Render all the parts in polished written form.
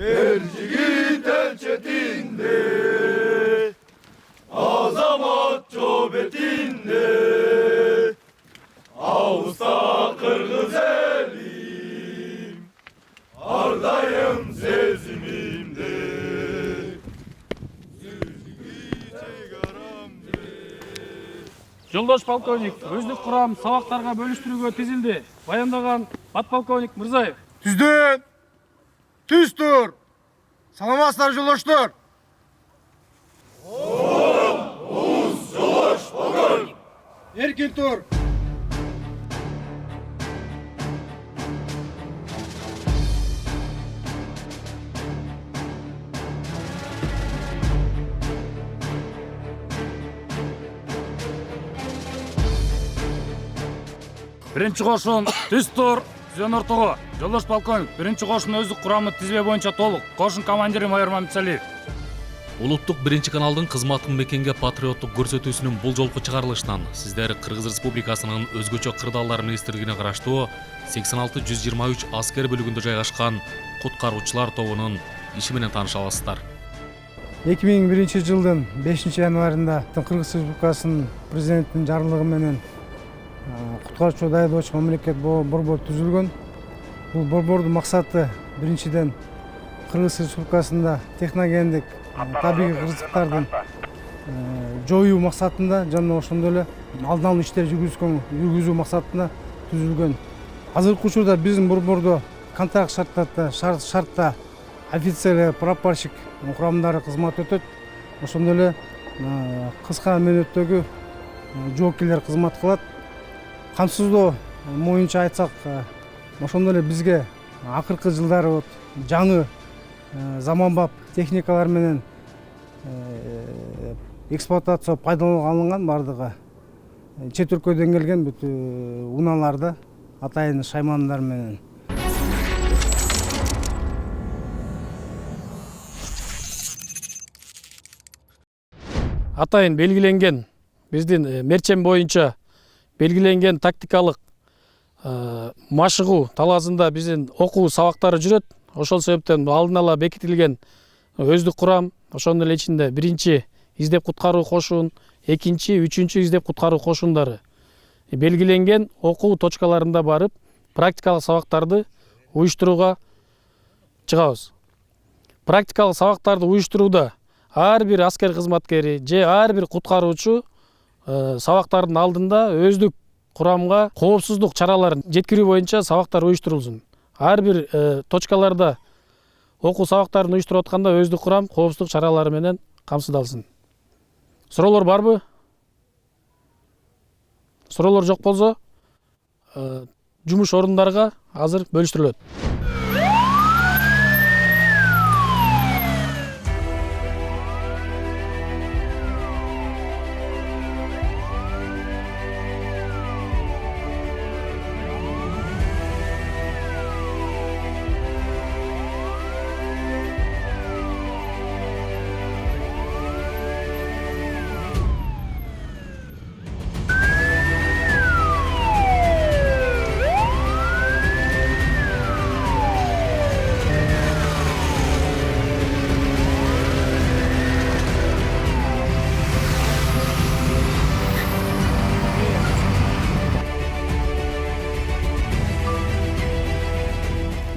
Er jigit el chetinde, azamat cöbetinde, Ağusta Kırgız elim, ardayım sezimimde. Жолдош полковник, өздік құрам сабақтарға бөліштіруге тізілді. Баяндаған подполковник Мырзаев. Түзден! Түз тұр! Саламатсыздар жолдоштар! Joloş polkovnik. Еркін тұр! Бірінші қошын түз тұр, түзен ортығы. Жолдош полковник, бірінші қошын өздік құрамы тізбе бойынша толық. Қошын командирі майор Мамитсалиев. Улуттук биринчи каналдын кызматын мекенге патриоттук көрсөтүүсүнүн бул жолку чыгарылышынан сиздер Кыргыз Республикасынын өзгөчө кырдаалдар министрлигине караштуу 86-123 аскер бөлүгүндө жайгашкан куткаруучулар тобунун иши менен тааныша аласыздар. 2001 жылдын 5 январында Кыргыз Республикасынын президентинин жарлыгы менен куткаруучу даярдоочу мамлекет борбор түзүлгөн. Бул борбордун максаты биринчиден Кыргыз Республикасында техногендик табигый кырсыктардын жоюу максатында жана ошондой эле алдын алуу иштерди жүргүзүү максатында түзүлгөн. Азыркы учурда биздин борбордо контракт шартта офицер, прапорщик курамдары кызмат өтөт. Ошондой эле кыска мөөнөттөгү жоокерлер кызмат кылат. Камсыздоо боюнча айтсак, ошондой эле бизге акыркы жылдары жаңы заманбап техникалар менен эксплуатация пайдаланууга алынган бардыгы. Чет өлкөдөн келген бүт унааларды атайын шаймандар менен. Атайын белгиленген биздин мерчем боюнча белгиленген тактикалык машыгуу талаасында биздин окуу сабактары жүрөт. Ошол себептен алдын ала бекитилген өздүк курам, ошонун эле ичинде биринчи издеп куткаруу кошун, экинчи, үчүнчү издеп куткаруу кошундары белгиленген окуу точкаларында барып, практикалык сабактарды уюштурууга чыгабыз. Практикалык сабактарды уюштурууда ар бир аскер кызматкери же ар бир куткаруучу сабактардын алдында өздүк курамга коопсуздук чараларын жеткирүү боюнча сабактар уюштурулсун. Ар бир точкаларда окуу сабактарын уюштуруп атканда өздүк курам коопсуздук чаралары менен камсыздалсын. Суроолор барбы? Суроолор жок болсо, жумуш орундарга азыр бөлүштүрүлөт.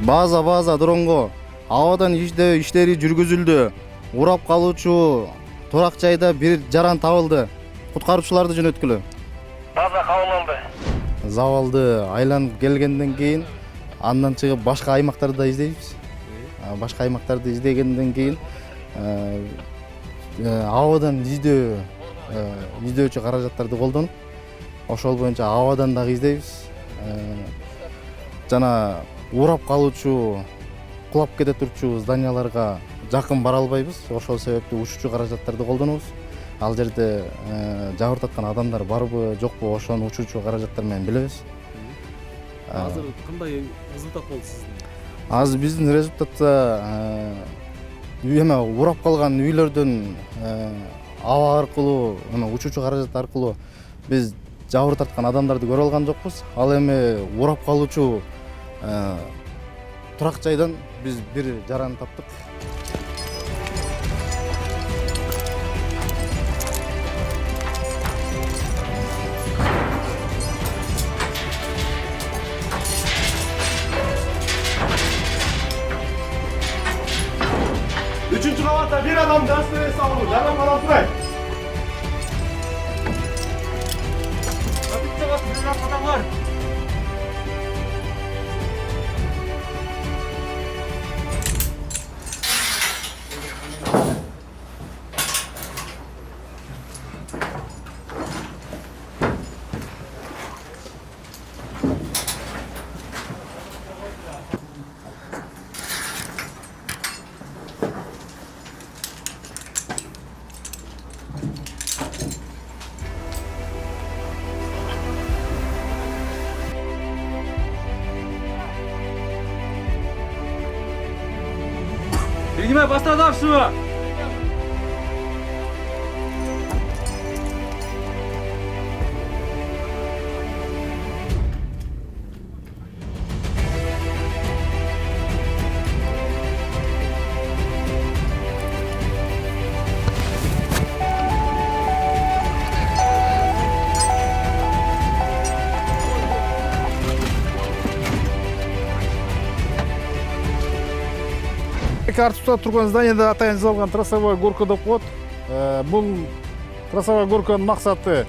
База дронго абадан издөө иштери жүргүзүлдү. Урап калуучу турак жайда бир жаран табылды. Куткаруучуларды жөнөткүлө. База кабыл алды. Забалды айланып келгенден кийин андан чыгып башка аймактарды издейбиз. Башка аймактарды издегенден кийин абадан издөөчү каражаттарды колдонуп, ошол боюнча абадан дагы издейбиз. Жана урап калуучу, кулап кете турчу зданияларга жакын бара албайбыз. Ошол себептен учуучу каражаттарды колдонобуз. Ал жерде жабыртаткан адамдар барбы, жокпу, ошону учуучу каражаттар менен билебиз. Азыр кандай результат болду сиздин? Азыр биздин результатта урап калган үйлөрдөн аба аркылуу, учуучу каражат аркылуу биз жабыр тарткан адамдарды көрө алган жокпуз. Ал эми урап калуучу турак жайдан биз бир жараны таптык. Üçüncü kavatta bir adam gazeteye savunur. Yardım adam Turay. Kapitçe bas, bir adam var. Принимай, пострадавшего! Артуста турган зданияда атайын жасалган трассовой горка деп коет. Бул трассовой горканын максаты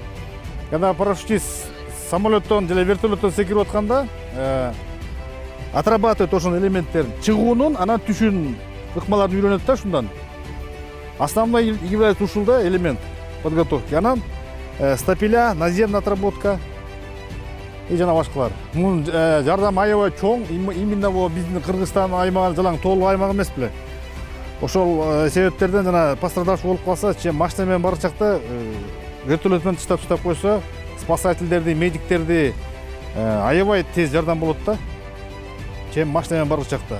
когда парашютист самолеттон же вертолеттон секирип атканда отрабатывать ошол элементтерин чыгуунун анан түшүүнүн ыкмаларын үйрөнөт да ушундан. Основной является ушул да элемент подготовки. Анан стапеля, наземная отработка и жана башкалар. Мунун жардам аябай чоң, именно биздин Кыргызстан аймагы жалаң толук аймак эмес беле. Ошол себептерден жана пострадавший болуп калса, машина менен бар чакта вертолет менен тыштап койсо, спасательдерди, медиктерди аябай тез жардам болот да. Машина менен бар чакта.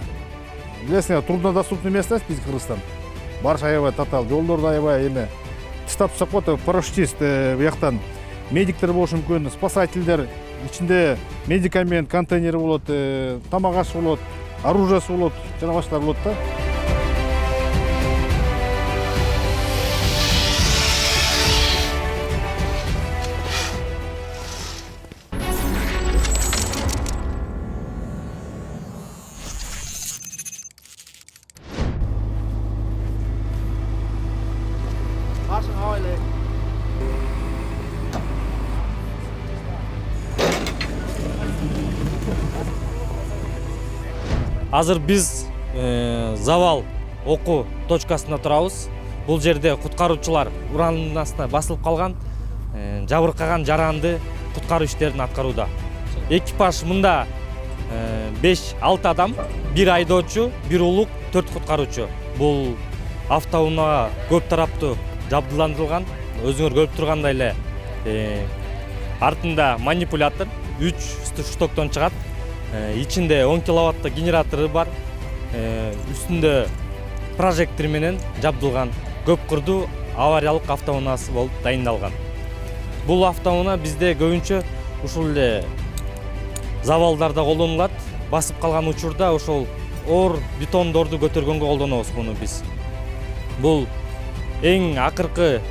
Билесиңер, труднодоступный место биз Кыргызстан. Барыш аябай татаал, жолдорду аябай эме тыштап коет, парашютист бияктан медиктер болушу мүмкүн, спасательдер, ичинде медикамент, контейнери болот, тамак аш болот, оружиясы болот, жана башкалар болот да. Азыр биз завал окуу точкасында турабыз. Бул жерде куткаруучулар уранын астына басылып калган, жабыркаган жаранды куткаруу иштерин аткарууда. Экипаж мында 5-6 адам, 1 айдоочу, 1 улук, 4 куткаруучу. Бул автоунаа көп тараптуу жабдыландырылган. Өзүңөр көрүп тургандай эле артында манипулятор 3 штоктон чыгат. Ичинде 10 киловатта генератору бар. Үстүндө прожектор менен жабдылган көп курдуу авариялык автоунаасы болуп дайындалган. Бул автоунаа бизде көбүнчө ушул эле завалдарда колдонулат. Басып калган учурда ошол оор бетондорду көтөргөнгө колдонобуз муну биз. Бул эң акыркы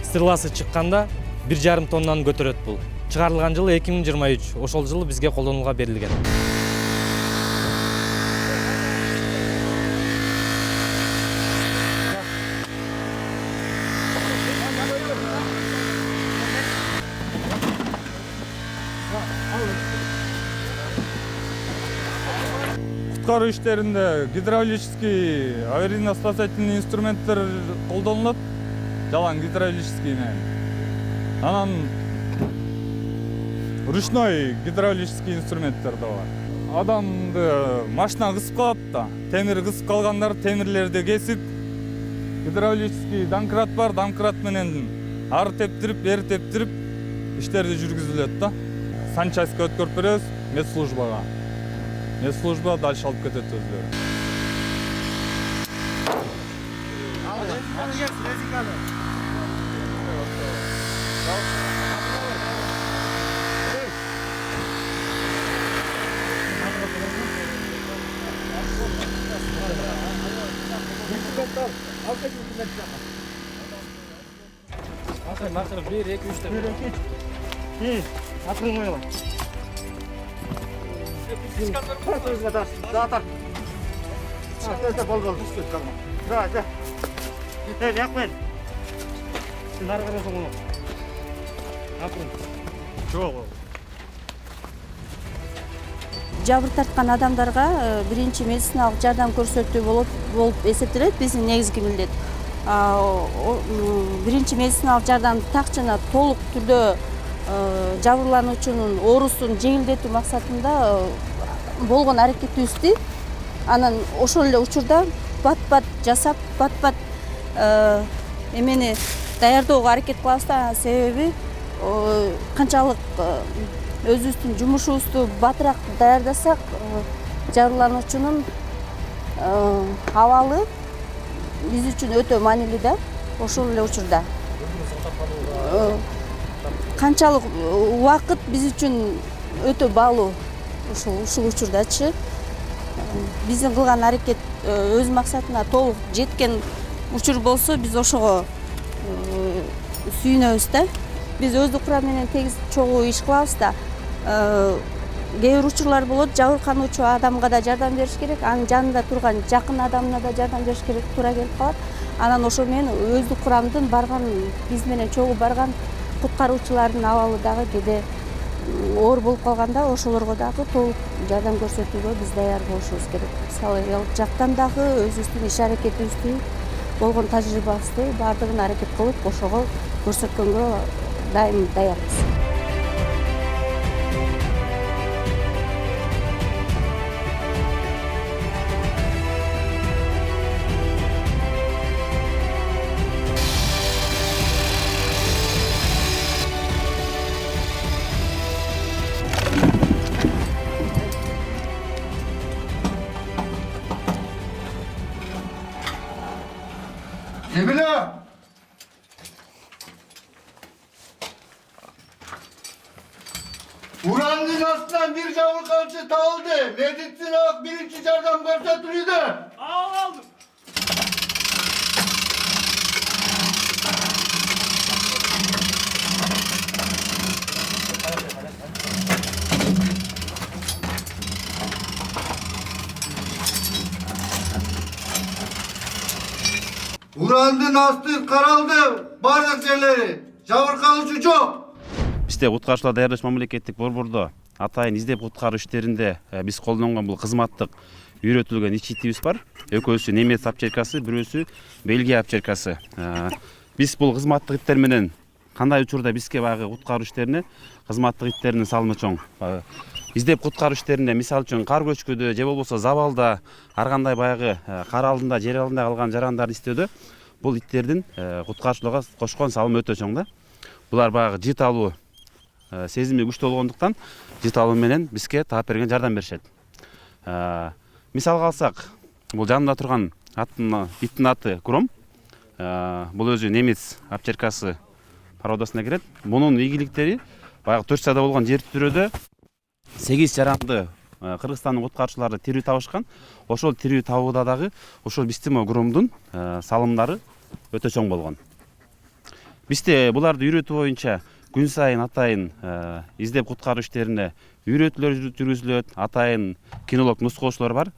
стреласы чыкканда 1,5 тоннаны көтөрөт бул. Чыгарылган жылы 2023, ошол жылы бизге колдонууга берилген. Куткаруу иштеринде гидравлический аварийно-спасательный инструменттер колдонулат. Жалаң гидравлический менен. Анан ручной гидравлический инструменттер да бар. Адамды машина кысып калат да. Темир кысып калгандар темирлерди кесип, гидравлический домкрат бар, домкрат менен ары тептирип, бери тептирип иштерди жүргүзүлөт да. Санчастька өткөрүп беребиз медслужбага. Медслужба дальше алып кетет өздөрү. Максим 1, 2, 3. Акырын койгула. Бол. Да. Жакпен. Сен ары карай соңуна. Акырын. Жок. Жабыр тарткан адамдарга биринчи медициналык жардам көрсөтүү болуп эсептелет биздин негизги милдет. Биринчи медициналык жардамды так жана толук түрдө жабырлануучунун оорусун жеңилдетүү максатында болгон аракетибизди анан ошол эле учурда бат-бат жасап, бат-бат эмени даярдоого аракет кылабыз да. Себеби канчалык өзүбүздүн жумушубузду батыраак даярдасак, жабырлануучунун абалы биз үчүн өтө маанилүү да. Ошол эле учурда канчалык убакыт биз үчүн өтө баалуу. Ушул учурдачы биздин кылган аракет өз максатына толук жеткен учур болсо, биз ошого сүйүнөбүз да. Биз өздүк курам менен тегиз чогуу иш кылабыз да. Кээ бир учурлар болот, жабыркануучу адамга да жардам бериш керек, анын жанында турган жакын адамына да жардам бериш керек туура келип калат. Анан ошо менен өздүк курамдын барган, биз менен чогуу барган куткаруучулардын абалы дагы кээде оор болуп калганда ошолорго дагы толук жардам көрсөтүүгө биз даяр болушубуз керек. Психологиялык жактан дагы өзүбүздүн иш аракетибизди, болгон тажрыйбабызды баардыгын аракет кылып ошого көрсөткөнгө дайым даярбыз. Cemile! Uranın altından bir cavur kamçı tağıldı. Medicinak birinci yardam görsetülüydü. Aldım. Uranın astı karaldı. Bardак yerleri. Cavur kalıcı çok. Бизде куткаруучулар даярдаш мамлекеттик борбордо атайын издеп куткаруу иштеринде биз колдонгон бул кызматтык үйрөтүлгөн ичитибиз бар. Экөөсү немец апчеркасы, бирөөсү Бельгия апчеркасы. Биз бул кызматтык иттер менен кандай учурда бизге баягы куткаруу иштерине кызматтык иттеринин салымы чоң. Издеп куткаруу иштеринде мисалы үчүн кар көчкүдө же болбосо забалда ар кандай баягы кар алдында, жер алдында калган жарандарды издөөдө бул иттердин куткаруучуларга кошкон салымы өтө чоң да. Булар баягы жыт алуу сезими күчтүү болгондуктан жыт алуу менен бизге таап берген жардам беришет. Мисалга алсак, бул жанында турган иттин аты Гром. Бул өзү немец апчеркасы породасына кирет. Мунун ийгиликтери баягы Турцияда болгон жер титирөөдө 8 жаранды Кыргызстандын куткаруучулары тирүү табышкан. Ошол тирүү табууда дагы ошол биздин Громдун салымдары өтө чоң болгон. Бизде буларды үйрөтүү боюнча күн сайын атайын издеп куткаруу иштерине үйрөтүүлөр жүргүзүлөт, атайын кинолог нускоочулар бар.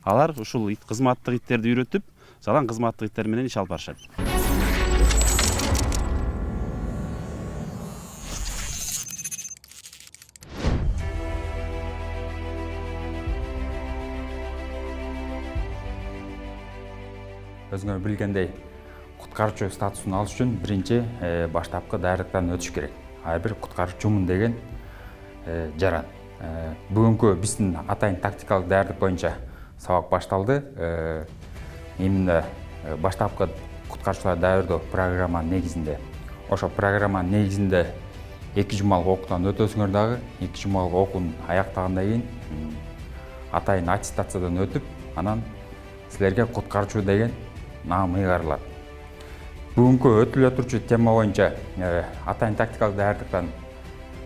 Алар ушул кызматтык иттерди үйрөтүп, жалаң кызматтык иттер менен иш алып барышат. Өзүңөр билгендей, куткаруучу статусун алыш үчүн биринчи баштапкы даярдыктан өтүш керек. Ар бир куткаруучумун деген жаран. Бүгүнкү биздин атайын тактикалык даярдык боюнча сабак башталды. Именно баштапкы куткаруучулар даярдоо программа негизинде. Ошо программа негизинде 2 жумалык окуутан өтөсүңөр дагы, 2 жумалык окуун аяктагандан кийин атайын аттестациядан өтүп, анан силерге куткаруучу деген наам ыйгарылат. Бүгүнкү өтүлө турчу тема боюнча атайын тактикалык даярдыктан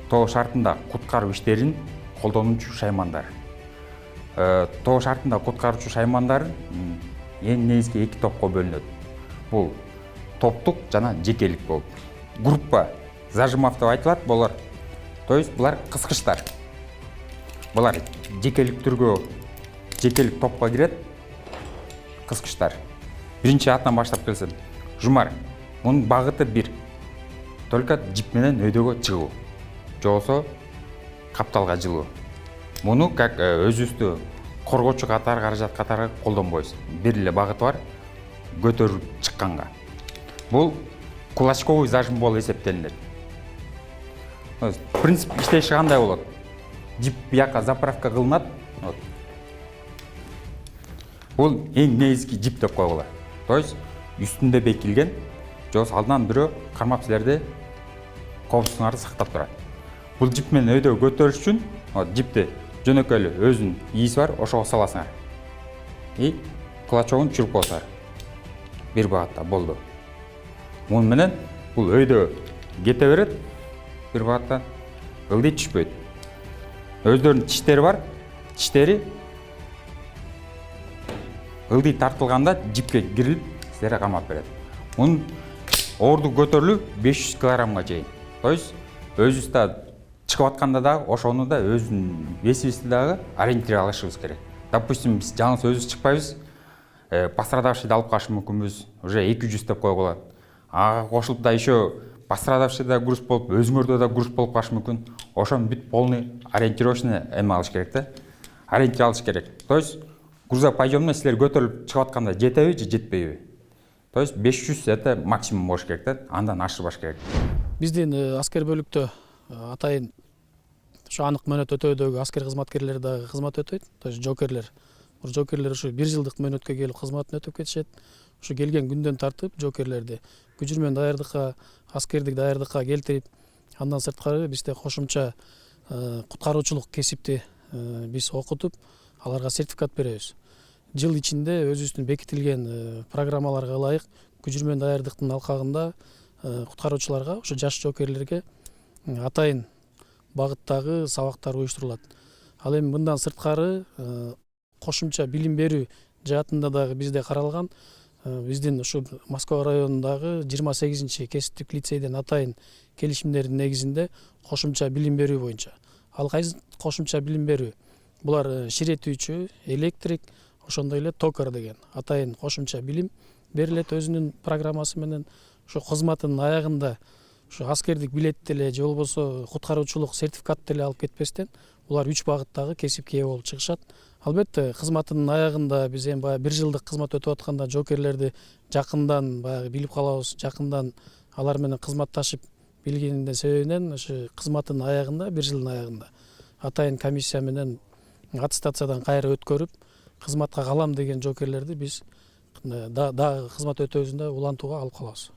тоо шартында куткаруу иштерин колдонуучу шаймандар. тоо шартында куткаруучу шаймандар эң негизги 2 топко бөлүнөт. Бул топтук жана жекелик болуп. Группа зажимов деп айтылат, булар. То есть булар кыскычтар. Булар жекелик түргө, жекелик топко кирет. Кыскычтар. Биринчи атынан баштап келсем. Жумар. Мунун багыты бир. Только жип менен өйдөгө чыгуу. Жоксо капталга жылуу. Муну как өзүбүздү коргоочу катары, каражат катары колдонбойбуз. Бир эле багыты бар. Көтөрүп чыкканга. Бул кулачковый зажим болуп эсептелинет. Принцип иштеши кандай болот? Жип бияка заправка кылынат. Бул эң негизги жип деп койгула. То есть үстүндө бекилген, жоксо алдынан бирөө кармап силерди коопсуңарды сактап турат. Бул жип менен өйдө көтөрүш үчүн жипти жөнөкөй эле өзүнүн ийиси бар, ошого саласыңар. И кулачогун чүрүп коесуңар. Бир багатта болду. Муну менен бул өйдө кете берет. Бир багатта ылдый түшпөйт. Өздөрүнүн тиштери бар. Тиштери ылдый тартылганда жипке кирилип, силерге камап берет. Мунун орду көтөрүлүп 500 кг чейин. То есть өзүбүз да чыгып атканда да ошону да өзүнүн весибизди дагы ориентир алышыбыз керек. Допустим, биз жалгыз өзүбүз чыкпайбыз. Пострадавшийди алып калышы мүмкүнбүз. Уже 200 деп койгула. Ага кошулуп да еще пострадавший да груз болуп, өзүңөрдө да груз болуп калышы мүмкүн. Ошону бүт полный ориентировочный эме алыш керек да. Ориентир алыш керек. То есть грузоподъемный силер көтөрүлүп чыгып атканда жетеби же жетпейби? То есть 500 это максимум болуш керек да. Андан ашырбаш керек. Биздин аскер бөлүктө атайын ошо анык мөөнөт өтөөдөгү аскер кызматкерлери дагы кызмат өтөйт. То есть жокерлер. Жокерлер ушу 1 жылдык мөөнөткө келип кызматын өтөп кетишет. Ушу келген күндөн тартып жокерлерди күчүрмөн даярдыкка, аскердик даярдыкка келтирип, андан сырткары бизде кошумча куткаруучулук кесипти биз окутуп, аларга сертификат беребиз. Жыл ичинде өзүбүздүн бекитилген программаларга ылайык күчүрмөн даярдыктын алкагында куткаруучуларга, ошо жаш жокерлерге атайын багыттагы сабактар уюштурулат. Ал эми мындан сырткары кошумча билим берүү жаатында дагы бизде каралган. Биздин ушу Москва районундагы 28-чи кесиптик лицейден атайын келишимдердин негизинде кошумча билим берүү боюнча. Ал кайсы кошумча билим берүү? Булар ширетүүчү, электрик, ошондой эле токар деген атайын кошумча билим берилет өзүнүн программасы менен. Ошо кызматынын аягында ушу аскердик билетти эле же болбосо куткаруучулук сертификатты эле алып кетпестен, булар 3 багыттагы кесипке ээ болуп чыгышат. Албетте кызматынын аягында биз эми баягы 1 жылдык кызмат өтүп атканда жокерлерди жакындан баягы билип калабыз, жакындан алар менен кызматташып билгениндин себебинен ошо кызматынын аягында 1 жылдын аягында атайын комиссия менен аттестациядан кайра өткөрүп кызматка калам деген жокерлерди биз дагы кызмат өтөөсүндө улантууга алып калабыз.